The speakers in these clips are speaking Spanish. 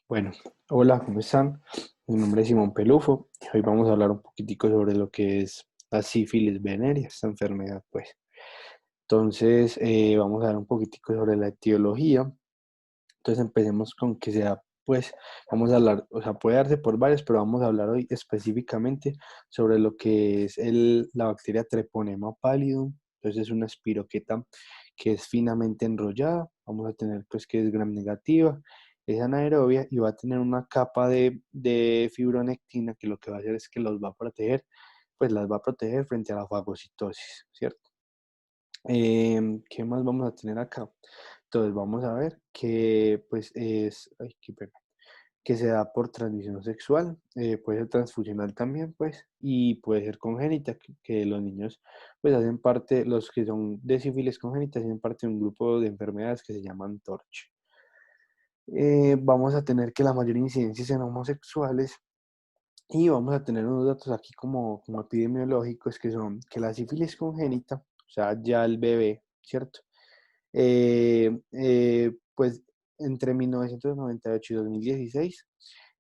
Bueno, hola, ¿cómo están? Mi nombre es Simón Pelufo y hoy vamos a hablar un poquitico sobre lo que es la sífilis venérea, esta enfermedad, pues. Entonces, vamos a hablar un poquitico sobre la etiología. Entonces, empecemos con que sea, pues, vamos a hablar, o sea, puede darse por varios, pero vamos a hablar hoy específicamente sobre lo que es la bacteria Treponema pallidum. Entonces, es una espiroqueta que es finamente enrollada. Vamos a tener, pues, que es gram negativa, es anaerobia y va a tener una capa de fibronectina que lo que va a hacer es que los va a proteger, pues las va a proteger frente a la fagocitosis, ¿cierto? ¿Qué más vamos a tener acá? Entonces vamos a ver que pues es, ay, qué pena, que se da por transmisión sexual, puede ser transfusional también, pues, y puede ser congénita, que los niños pues hacen parte, los que son de sífilis congénita hacen parte de un grupo de enfermedades que se llaman TORCH. Vamos a tener que la mayor incidencia es en homosexuales y vamos a tener unos datos aquí como epidemiológicos que son que la sífilis congénita, o sea, ya el bebé, ¿cierto? Pues entre 1998 y 2016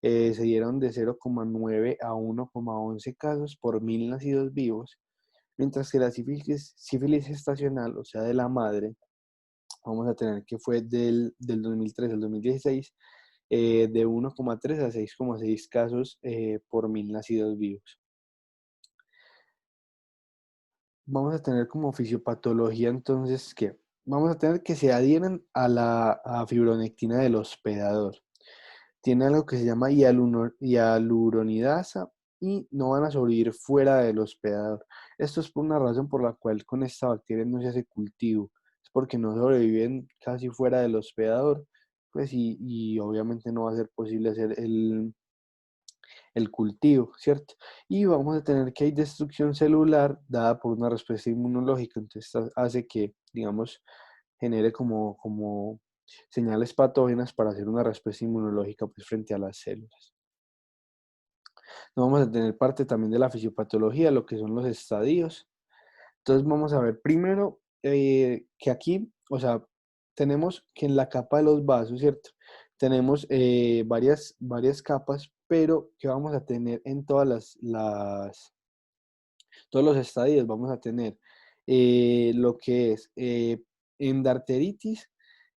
se dieron de 0,9 a 1,11 casos por 1000 nacidos vivos, mientras que la sífilis gestacional, o sea, de la madre, vamos a tener que fue del 2003 al 2016, de 1,3 a 6,6 casos por 1000 nacidos vivos. Vamos a tener como fisiopatología entonces que vamos a tener que se adhieren a la fibronectina del hospedador. Tiene algo que se llama hialuronidasa y no van a sobrevivir fuera del hospedador. Esto es por una razón por la cual con esta bacteria no se hace cultivo. Es porque no sobreviven casi fuera del hospedador, pues y obviamente no va a ser posible hacer el cultivo, ¿cierto? Y vamos a tener que hay destrucción celular dada por una respuesta inmunológica, entonces esto hace que, digamos, genere como señales patógenas para hacer una respuesta inmunológica pues, frente a las células. No vamos a tener parte también de la fisiopatología, lo que son los estadios. Entonces vamos a ver primero que aquí, o sea, tenemos que en la capa de los vasos, ¿cierto? Tenemos varias capas, pero que vamos a tener en todos los estadios, vamos a tener lo que es endarteritis,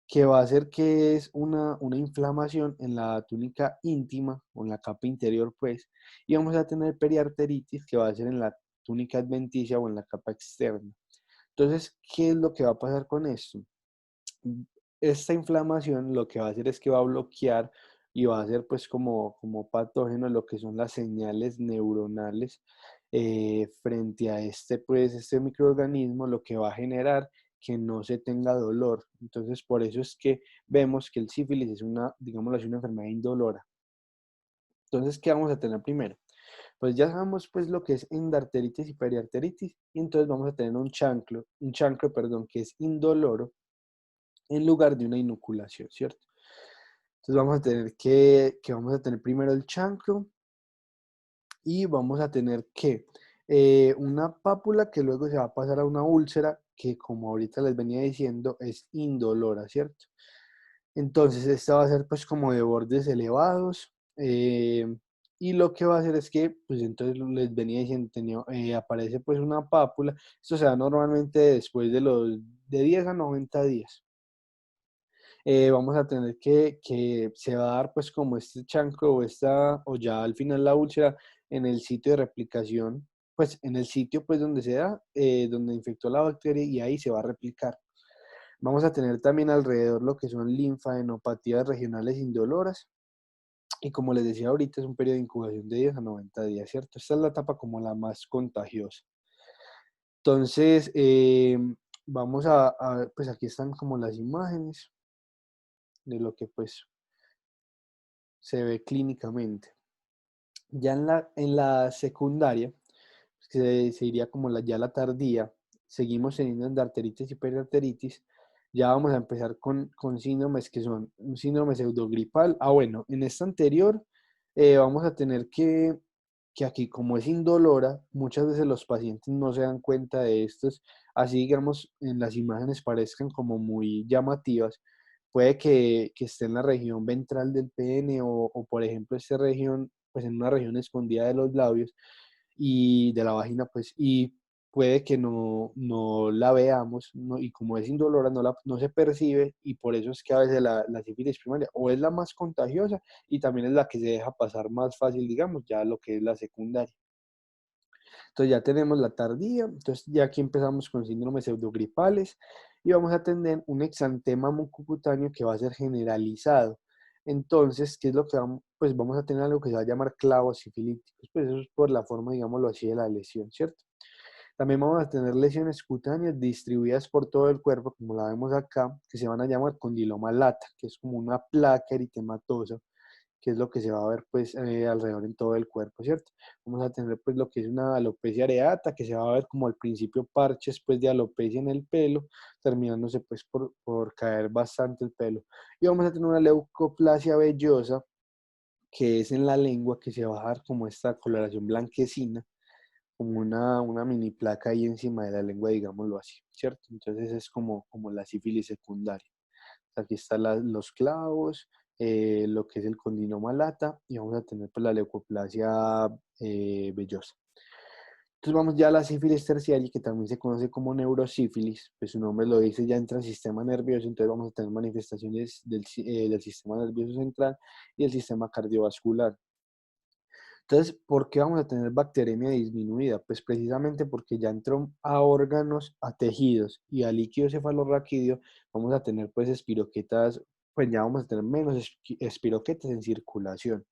que va a hacer que es una inflamación en la túnica íntima o en la capa interior, pues, y vamos a tener periarteritis, que va a ser en la túnica adventicia o en la capa externa. Entonces, ¿qué es lo que va a pasar con esto? Esta inflamación lo que va a hacer es que va a bloquear y va a hacer pues como patógeno lo que son las señales neuronales frente a este microorganismo, lo que va a generar que no se tenga dolor. Entonces, por eso es que vemos que el sífilis es digámoslo así, una enfermedad indolora. Entonces, ¿qué vamos a tener primero? Pues ya sabemos pues lo que es endarteritis y periarteritis, y entonces vamos a tener un chancro, perdón, que es indoloro en lugar de una inoculación, ¿cierto? Entonces vamos a tener que vamos a tener primero el chancro y vamos a tener que una pápula que luego se va a pasar a una úlcera que como ahorita les venía diciendo es indolora, ¿cierto? Entonces esta va a ser pues como de bordes elevados y lo que va a hacer es que pues entonces les venía diciendo aparece pues una pápula, esto se da normalmente después de 10 a 90 días. Vamos a tener que se va a dar pues como este chancro o ya al final la úlcera en el sitio de replicación, pues en el sitio pues donde se da, donde infectó la bacteria y ahí se va a replicar. Vamos a tener también alrededor lo que son linfadenopatías regionales indoloras y como les decía ahorita es un periodo de incubación de 10 a 90 días, ¿cierto? Esta es la etapa como la más contagiosa. Entonces, vamos pues aquí están como las imágenes de lo que pues se ve clínicamente. Ya en la secundaria, se diría como ya la tardía, seguimos teniendo endarteritis y periarteritis. Ya vamos a empezar con síndromes que son un síndrome pseudogripal. Bueno, en esta anterior vamos a tener que aquí como es indolora, muchas veces los pacientes no se dan cuenta de estos, así digamos en las imágenes parezcan como muy llamativas, puede que esté en la región ventral del pene o, por ejemplo, esta región, pues en una región escondida de los labios y de la vagina, pues, y puede que no la veamos, y como es indolora, no se percibe, y por eso es que a veces la sífilis primaria o es la más contagiosa y también es la que se deja pasar más fácil, digamos, ya lo que es la secundaria. Entonces ya tenemos la tardía, entonces ya aquí empezamos con síndromes pseudogripales y vamos a tener un exantema mucocutáneo que va a ser generalizado. Entonces, ¿qué es lo que vamos? Pues vamos a tener algo que se va a llamar clavos sifilíticos, pues eso es por la forma, digámoslo así, de la lesión, ¿cierto? También vamos a tener lesiones cutáneas distribuidas por todo el cuerpo, como la vemos acá, que se van a llamar condiloma lata, que es como una placa eritematosa, que es lo que se va a ver pues alrededor en todo el cuerpo, ¿cierto? Vamos a tener pues lo que es una alopecia areata, que se va a ver como al principio parches pues de alopecia en el pelo, terminándose pues por caer bastante el pelo. Y vamos a tener una leucoplasia vellosa, que es en la lengua, que se va a dar como esta coloración blanquecina, como una mini placa ahí encima de la lengua, digámoslo así, ¿cierto? Entonces es como la sífilis secundaria. Aquí están los clavos, lo que es el condinoma lata y vamos a tener pues la leucoplasia vellosa. Entonces vamos ya a la sífilis terciaria, que también se conoce como neurosífilis, pues su nombre lo dice, ya entra al sistema nervioso, entonces vamos a tener manifestaciones del sistema nervioso central y del sistema cardiovascular. Entonces, ¿por qué vamos a tener bacteremia disminuida? Pues precisamente porque ya entró a órganos, a tejidos y a líquido cefalorraquídeo, vamos a tener pues espiroquetas, pues ya vamos a tener menos espiroquetas en circulación.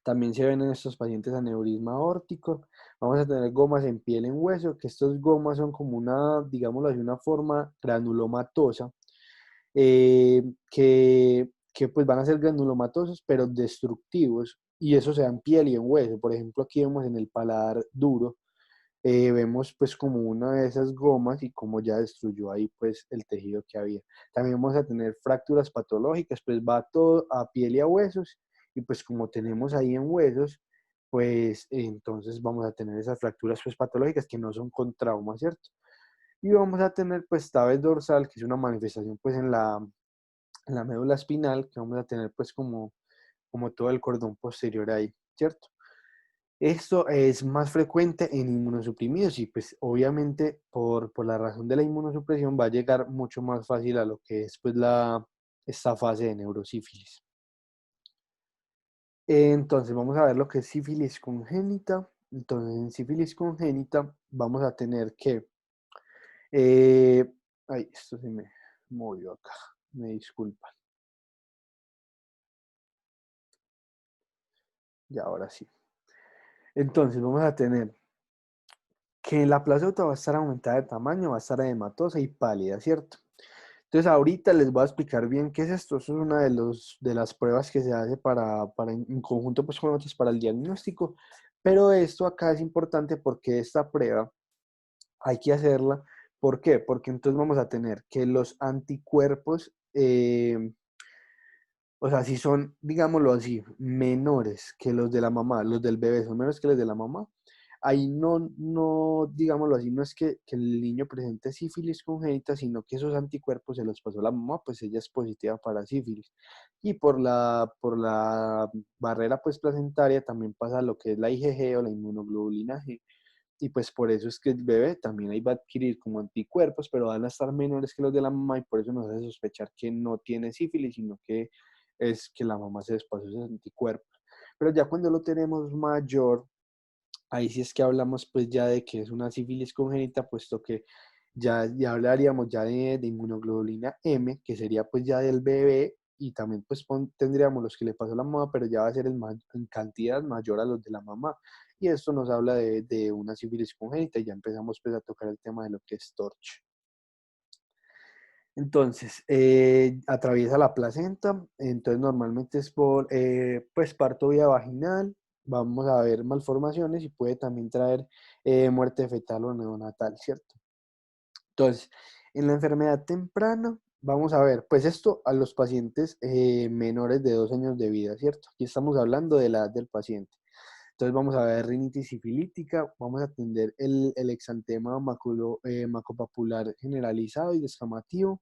También se ven en estos pacientes aneurisma aórtico. Vamos a tener gomas en piel, en hueso, que estas gomas son como una, digámoslo así, una forma granulomatosa, que pues van a ser granulomatosos, pero destructivos, y eso se da en piel y en hueso. Por ejemplo, aquí vemos en el paladar duro, vemos pues como una de esas gomas y como ya destruyó ahí pues el tejido que había. También vamos a tener fracturas patológicas, pues va todo a piel y a huesos, y pues como tenemos ahí en huesos, pues entonces vamos a tener esas fracturas pues patológicas que no son con trauma, ¿cierto? Y vamos a tener pues tabes dorsal, que es una manifestación pues en la médula espinal, que vamos a tener pues como todo el cordón posterior ahí, ¿cierto? Esto es más frecuente en inmunosuprimidos y pues obviamente por la razón de la inmunosupresión va a llegar mucho más fácil a lo que es pues esta fase de neurosífilis. Entonces vamos a ver lo que es sífilis congénita. Entonces en sífilis congénita vamos a tener que... eh, ay, esto se me movió acá, me disculpan. Y ahora sí. Entonces vamos a tener que la placenta va a estar aumentada de tamaño, va a estar edematosa y pálida, ¿cierto? Entonces ahorita les voy a explicar bien qué es esto. Esto es una de las pruebas que se hace para en conjunto pues, con otras para el diagnóstico. Pero esto acá es importante porque esta prueba hay que hacerla. ¿Por qué? Porque entonces vamos a tener que los anticuerpos, o sea, si son, digámoslo así, menores que los de la mamá, los del bebé son menores que los de la mamá, ahí no, digámoslo así, no es que el niño presente sífilis congénita, sino que esos anticuerpos se los pasó la mamá, pues ella es positiva para sífilis. Y por la barrera pues placentaria también pasa lo que es la IgG o la inmunoglobulina G, y pues por eso es que el bebé también ahí va a adquirir como anticuerpos, pero van a estar menores que los de la mamá y por eso nos hace sospechar que no tiene sífilis, sino que es que la mamá se despasó esos anticuerpos. Pero ya cuando lo tenemos mayor, ahí sí es que hablamos pues ya de que es una sífilis congénita, puesto que ya hablaríamos ya de inmunoglobulina M, que sería pues ya del bebé, y también pues tendríamos los que le pasó a la mamá, pero ya va a ser en cantidad mayor a los de la mamá. Y esto nos habla de una sífilis congénita y ya empezamos pues a tocar el tema de lo que es TORCH. Entonces, atraviesa la placenta, entonces normalmente es por pues parto vía vaginal, vamos a ver malformaciones y puede también traer muerte fetal o neonatal, ¿cierto? Entonces, en la enfermedad temprana, vamos a ver, pues esto a los pacientes menores de 2 años de vida, ¿cierto? Aquí estamos hablando de la edad del paciente. Entonces vamos a ver rinitis sifilítica, vamos a atender el exantema maculopapular generalizado y descamativo.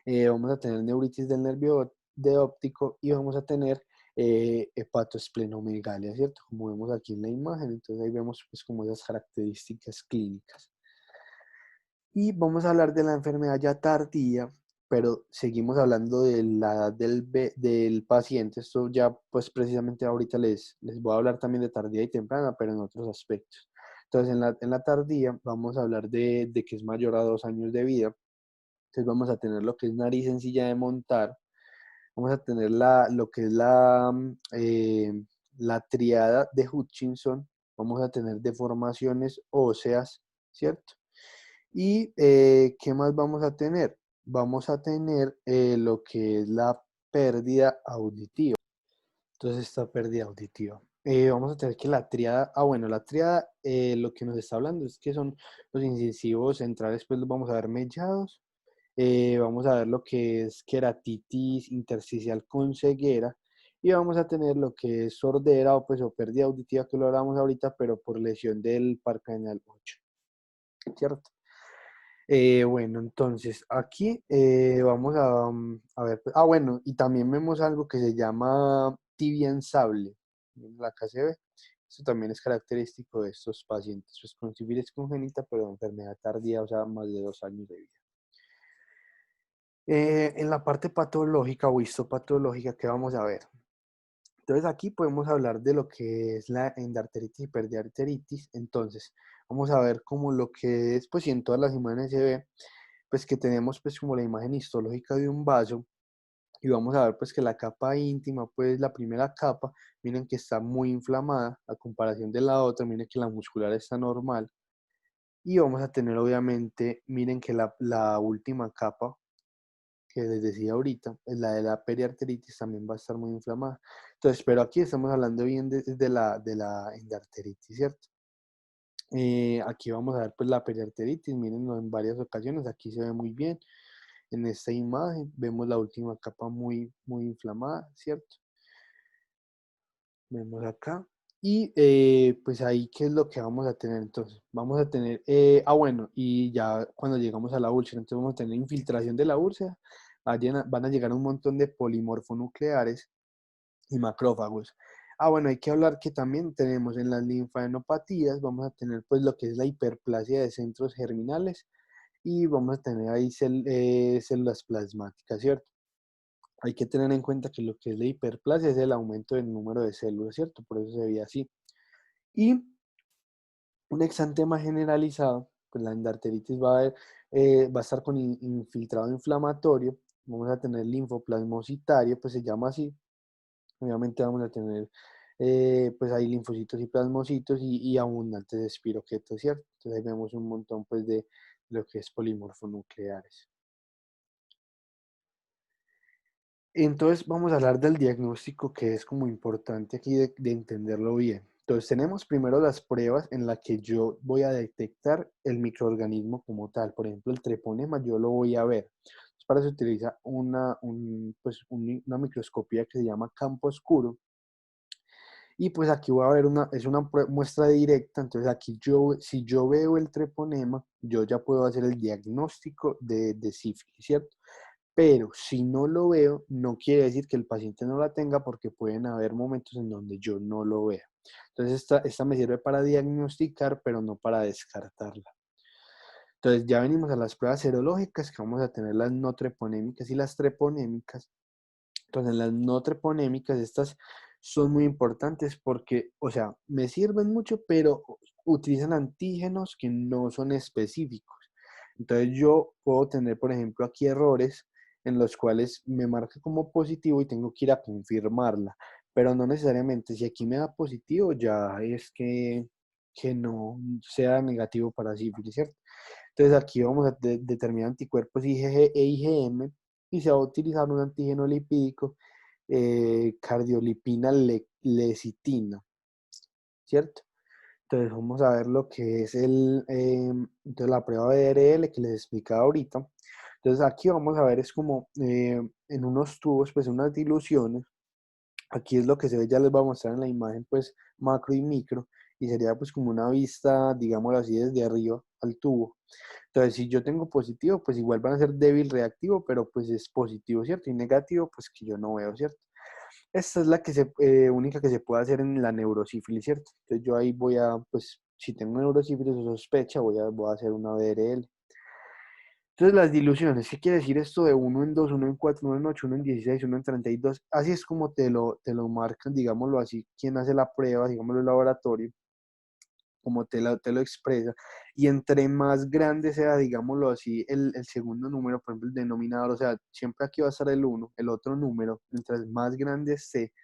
vamos a tener neuritis del nervio de óptico y vamos a tener hepatoesplenomegalia, ¿cierto? Como vemos aquí en la imagen, entonces ahí vemos pues como esas características clínicas. Y vamos a hablar de la enfermedad ya tardía, pero seguimos hablando de la edad del paciente. Esto ya, pues precisamente ahorita les voy a hablar también de tardía y temprana, pero en otros aspectos. Entonces, en la tardía vamos a hablar de que es mayor a 2 años de vida. Entonces vamos a tener lo que es nariz en silla de montar, vamos a tener lo que es la triada de Hutchinson, vamos a tener deformaciones óseas, ¿cierto? ¿Y qué más vamos a tener? Vamos a tener lo que es la pérdida auditiva. Entonces, esta pérdida auditiva. Vamos a tener que la tríada, bueno, la tríada lo que nos está hablando es que son los incisivos centrales, pues los vamos a ver mellados. Vamos a ver lo que es queratitis intersticial con ceguera. Y vamos a tener lo que es sordera o, pues, o pérdida auditiva, que lo hablamos ahorita, pero por lesión del par craneal 8, ¿cierto? Bueno, entonces aquí vamos a ver, pues, bueno, y también vemos algo que se llama tibia en sable, acá se ve. Esto también es característico de estos pacientes, pues con sífilis congénita, pero enfermedad tardía, o sea, más de 2 años de vida. En la parte patológica o histopatológica, ¿qué vamos a ver? Entonces aquí podemos hablar de lo que es la endarteritis y periarteritis. Entonces vamos a ver como lo que es, pues si en todas las imágenes se ve, pues que tenemos pues como la imagen histológica de un vaso y vamos a ver pues que la capa íntima, pues la primera capa, miren que está muy inflamada a comparación de la otra, miren que la muscular está normal y vamos a tener obviamente, miren que la última capa que les decía ahorita, la de la periarteritis también va a estar muy inflamada. Entonces, pero aquí estamos hablando bien de la endarteritis, ¿cierto? Aquí vamos a ver pues la periarteritis, mírenlo en varias ocasiones, aquí se ve muy bien. En esta imagen vemos la última capa muy inflamada, ¿cierto? Vemos acá. Y pues ahí, ¿qué es lo que vamos a tener? Entonces, vamos a tener, bueno, y ya cuando llegamos a la úlcera, entonces vamos a tener infiltración de la úlcera, van a llegar un montón de polimorfonucleares y macrófagos. Bueno, hay que hablar que también tenemos en las linfadenopatías, vamos a tener pues lo que es la hiperplasia de centros germinales y vamos a tener ahí células plasmáticas, ¿cierto? Hay que tener en cuenta que lo que es la hiperplasia es el aumento del número de células, ¿cierto? Por eso se ve así. Y un exantema generalizado, pues la endarteritis va a estar con infiltrado inflamatorio, vamos a tener linfoplasmocitario, pues se llama así. Obviamente vamos a tener, pues hay linfocitos y plasmocitos y abundantes espiroquetos, ¿cierto? Entonces ahí vemos un montón, pues, de lo que es polimorfonucleares. Entonces vamos a hablar del diagnóstico, que es como importante aquí de entenderlo bien. Entonces tenemos primero las pruebas en las que yo voy a detectar el microorganismo como tal. Por ejemplo, el treponema yo lo voy a ver. Entonces, para eso se utiliza una microscopía que se llama campo oscuro. Y pues aquí voy a ver es una muestra directa, entonces aquí si yo veo el treponema, yo ya puedo hacer el diagnóstico de sífilis, ¿cierto? Pero si no lo veo, no quiere decir que el paciente no la tenga porque pueden haber momentos en donde yo no lo vea. Entonces esta me sirve para diagnosticar, pero no para descartarla. Entonces ya venimos a las pruebas serológicas, que vamos a tener las no treponémicas y las treponémicas. Entonces las no treponémicas, estas son muy importantes porque, o sea, me sirven mucho, pero utilizan antígenos que no son específicos. Entonces yo puedo tener, por ejemplo, aquí errores en los cuales me marca como positivo y tengo que ir a confirmarla, pero no necesariamente. Si aquí me da positivo, ya es que no sea negativo para sífilis, ¿cierto? Entonces aquí vamos a determinar anticuerpos IgG e IgM y se va a utilizar un antígeno lipídico, cardiolipina lecitina, ¿cierto? Entonces vamos a ver lo que es entonces la prueba de DRL que les explicaba ahorita. Entonces aquí vamos a ver, es como en unos tubos, pues unas diluciones. Aquí es lo que se ve, ya les voy a mostrar en la imagen, pues macro y micro, y sería pues como una vista, digámoslo así, desde arriba al tubo. Entonces, si yo tengo positivo, pues igual van a ser débil reactivo, pero pues es positivo, ¿cierto? Y negativo, pues que yo no veo, ¿cierto? Esta es la que única que se puede hacer en la neurosífilis, ¿cierto? Entonces yo ahí voy a, pues, si tengo neurosífilis o sospecha, voy a hacer una BRL. Entonces las diluciones, ¿qué quiere decir esto de uno en 2, uno en 4, uno en 8, uno en 16, uno en 32? Así es como te lo marcan, digámoslo así, quien hace la prueba, digámoslo el laboratorio, como te lo expresa. Y entre más grande sea, digámoslo así, el segundo número, por ejemplo, el denominador, o sea, siempre aquí va a estar el 1, el otro número, mientras más grande esté,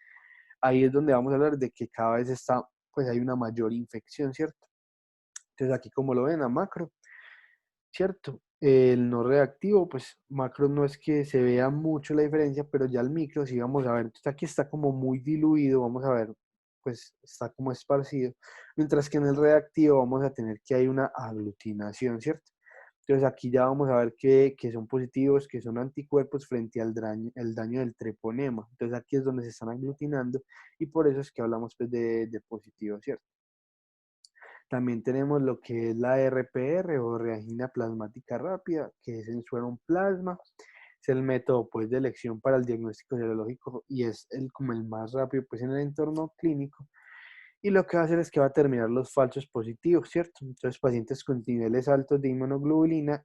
ahí es donde vamos a hablar de que cada vez está, pues hay una mayor infección, ¿cierto? Entonces aquí como lo ven a macro, ¿cierto? El no reactivo, pues macro no es que se vea mucho la diferencia, pero ya el micro sí vamos a ver. Entonces aquí está como muy diluido, vamos a ver, pues está como esparcido. Mientras que en el reactivo vamos a tener que hay una aglutinación, ¿cierto? Entonces aquí ya vamos a ver que son positivos, que son anticuerpos frente al daño, el daño del treponema. Entonces aquí es donde se están aglutinando y por eso es que hablamos pues de positivo, ¿cierto? También tenemos lo que es la RPR o reagina plasmática rápida, que es en suero en plasma. Es el método pues, de elección para el diagnóstico serológico y es como el más rápido pues, en el entorno clínico. Y lo que va a hacer es que va a terminar los falsos positivos, ¿cierto? Entonces, pacientes con niveles altos de inmunoglobulina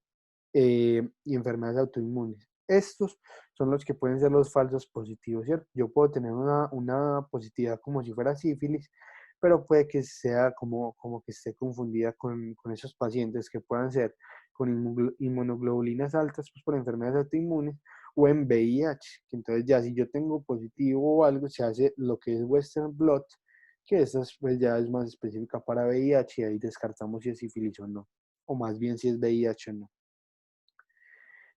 y enfermedades autoinmunes. Estos son los que pueden ser los falsos positivos, ¿cierto? Yo puedo tener una positividad como si fuera sífilis, pero puede que sea como que esté confundida con esos pacientes que puedan ser con inmunoglobulinas altas pues, por enfermedades autoinmunes o en VIH. Que entonces ya si yo tengo positivo o algo, se hace lo que es Western blot, que esta pues ya es más específica para VIH y ahí descartamos si es sífilis o no, o más bien si es VIH o no.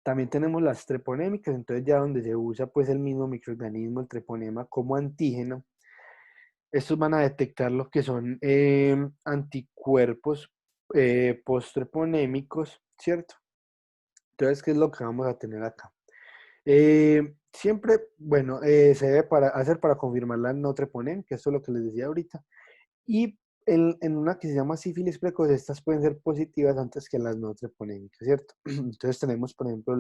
También tenemos las treponémicas, entonces ya donde se usa pues el mismo microorganismo, el treponema, como antígeno. Estos van a detectar lo que son anticuerpos post-treponémicos, ¿cierto? Entonces, ¿qué es lo que vamos a tener acá? Siempre, bueno, se debe hacer para confirmar la no treponemia, que esto es lo que les decía ahorita. Y en una que se llama sífilis precoz, estas pueden ser positivas antes que las no treponémicas, ¿cierto? Entonces tenemos, por ejemplo,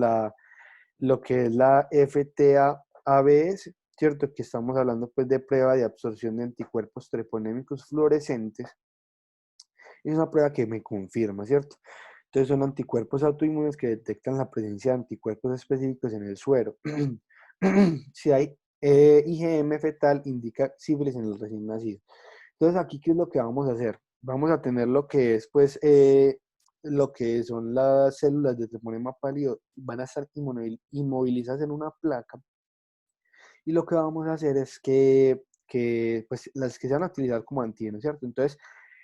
lo que es la FTA-ABS, ¿cierto? Que estamos hablando pues de prueba de absorción de anticuerpos treponémicos fluorescentes. Es una prueba que me confirma, ¿cierto? Entonces son anticuerpos autoinmunes que detectan la presencia de anticuerpos específicos en el suero. Si hay IgM fetal, indica sífilis en el recién nacido. Entonces aquí, ¿qué es lo que vamos a hacer? Vamos a tener lo que es, pues, lo que son las células de treponema pálido, van a estar inmovilizadas en una placa. Y lo que vamos a hacer es que pues, las que se van a utilizar como antígenos, ¿cierto? Entonces,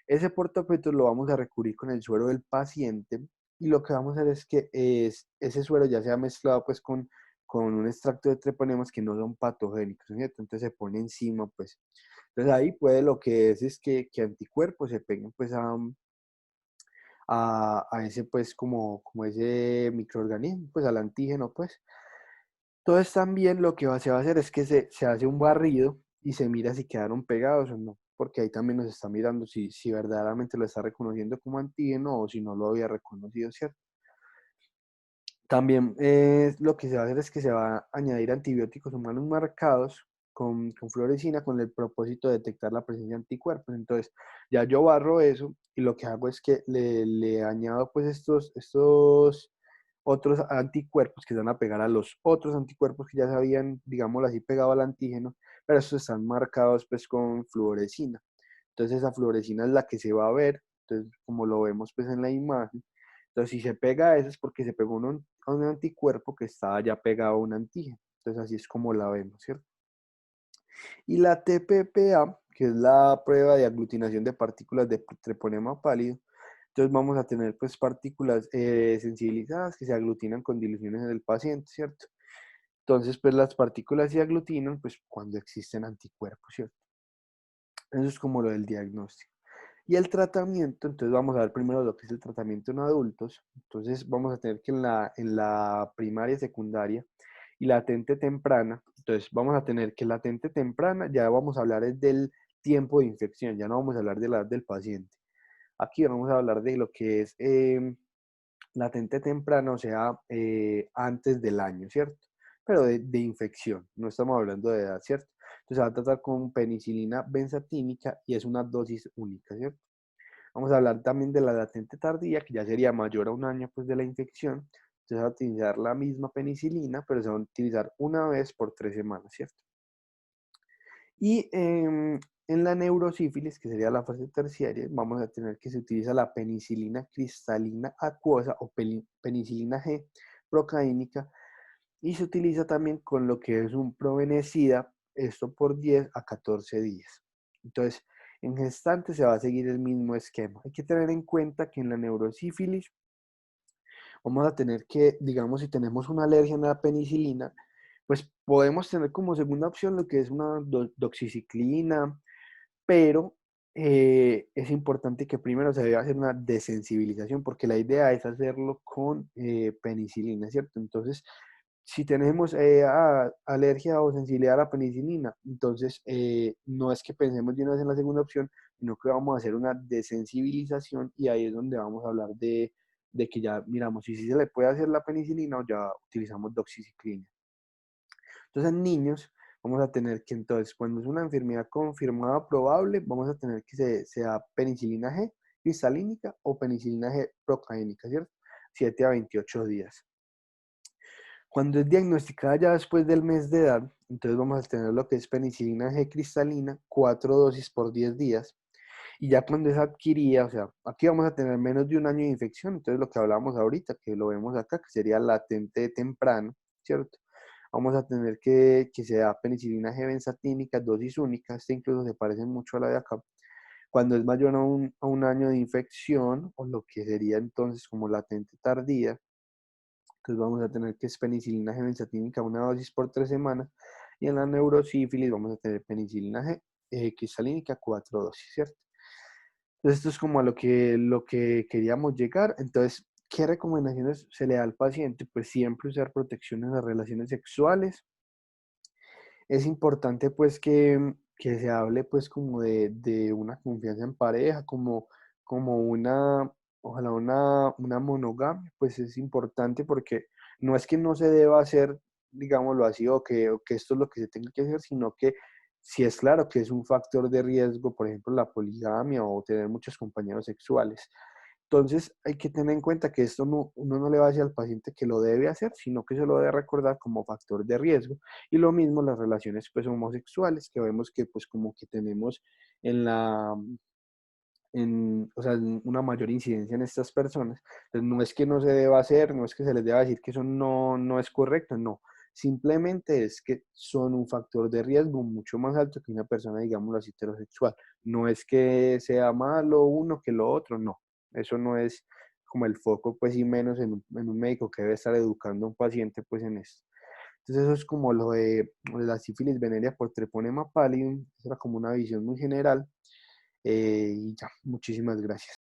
ese portaobjetos lo vamos a recubrir con el suero del paciente y lo que vamos a hacer es que ese suero ya sea mezclado pues con un extracto de treponemas que no son patogénicos, ¿cierto? Entonces se pone encima, pues. Entonces ahí puede lo que es que anticuerpos se peguen pues a ese pues como ese microorganismo, pues al antígeno, pues. Entonces también lo que se va a hacer es que se hace un barrido y se mira si quedaron pegados o no, porque ahí también nos está mirando si verdaderamente lo está reconociendo como antígeno o si no lo había reconocido, ¿cierto? También lo que se va a hacer es que se va a añadir antibióticos humanos marcados con fluorescina con el propósito de detectar la presencia de anticuerpos. Entonces, ya yo barro eso y lo que hago es que le añado pues estos otros anticuerpos que se van a pegar a los otros anticuerpos que ya se habían, digámoslo así, pegado al antígeno, pero estos están marcados pues con fluorescina. Entonces, esa fluorescina es la que se va a ver, entonces, como lo vemos pues en la imagen. Entonces, si se pega a eso es porque se pegó a un anticuerpo que estaba ya pegado a un antígeno. Entonces, así es como la vemos, ¿cierto? Y la TPPA, que es la prueba de aglutinación de partículas de treponema pálido, entonces vamos a tener pues partículas sensibilizadas que se aglutinan con diluciones en el paciente, ¿cierto? Entonces, pues las partículas se aglutinan pues cuando existen anticuerpos, ¿cierto? Eso es como lo del diagnóstico. Y el tratamiento, entonces vamos a ver primero lo que es el tratamiento en adultos. Entonces vamos a tener que en la primaria, secundaria y latente temprana, entonces vamos a tener que latente temprana, ya vamos a hablar es del tiempo de infección, ya no vamos a hablar de la edad del paciente. Aquí vamos a hablar de lo que es latente temprano, o sea, antes del año, ¿cierto? Pero de infección, no estamos hablando de edad, ¿cierto? Entonces se va a tratar con penicilina benzatínica y es una dosis única, ¿cierto? Vamos a hablar también de la latente tardía, que ya sería mayor a un año pues, de la infección. Entonces se va a utilizar la misma penicilina, pero se va a utilizar una vez por 3 semanas, ¿cierto? Y en la neurosífilis, que sería la fase terciaria, vamos a tener que se utiliza la penicilina cristalina acuosa o penicilina G procaínica y se utiliza también con lo que es un probenecida, esto por 10 a 14 días. Entonces, en gestante se va a seguir el mismo esquema. Hay que tener en cuenta que en la neurosífilis vamos a tener que, digamos, si tenemos una alergia a la penicilina, pues podemos tener como segunda opción lo que es una doxiciclina, pero es importante que primero se debe hacer una desensibilización, porque la idea es hacerlo con penicilina, ¿cierto? Entonces, si tenemos alergia o sensibilidad a la penicilina, entonces no es que pensemos de una vez en la segunda opción, sino que vamos a hacer una desensibilización y ahí es donde vamos a hablar de que ya miramos si sí se le puede hacer la penicilina o ya utilizamos doxiciclina. Entonces, en niños vamos a tener que, entonces, cuando es una enfermedad confirmada probable, vamos a tener que sea penicilina G cristalínica o penicilina G procaínica, ¿cierto? 7 a 28 días. Cuando es diagnosticada ya después del mes de edad, entonces vamos a tener lo que es penicilina G cristalina, 4 dosis por 10 días. Y ya cuando es adquirida, o sea, aquí vamos a tener menos de un año de infección, entonces lo que hablábamos ahorita, que lo vemos acá, que sería latente temprano, ¿cierto? Vamos a tener que sea penicilina G benzatínica, dosis única, este incluso se parece mucho a la de acá. Cuando es mayor a un año de infección, o lo que sería entonces como latente tardía, entonces vamos a tener que es penicilina G benzatínica, una dosis por 3 semanas, y en la neurosífilis vamos a tener penicilina G cristalínica, 4 dosis, ¿cierto? Entonces esto es como a lo que queríamos llegar. Entonces, ¿qué recomendaciones se le da al paciente? Pues siempre usar protección en las relaciones sexuales. Es importante pues que se hable pues como de una confianza en pareja, como ojalá una monogamia, pues es importante porque no es que no se deba hacer, digámoslo así, o que esto es lo que se tenga que hacer, sino que si es claro que es un factor de riesgo, por ejemplo, la poligamia o tener muchos compañeros sexuales. Entonces hay que tener en cuenta que esto no, uno no le va a decir al paciente que lo debe hacer, sino que se lo debe recordar como factor de riesgo. Y lo mismo las relaciones pues homosexuales, que vemos que pues como que tenemos en o sea, en una mayor incidencia en estas personas. Entonces no es que no se deba hacer, no es que se les deba decir que eso no es correcto, no. Simplemente es que son un factor de riesgo mucho más alto que una persona, digámoslo así, heterosexual. No es que sea malo uno que lo otro, no. Eso no es como el foco, pues, y menos en un médico que debe estar educando a un paciente, pues, en esto. Entonces, eso es como lo de la sífilis venérea por treponema pallidum. Esa era como una visión muy general. Y ya, muchísimas gracias.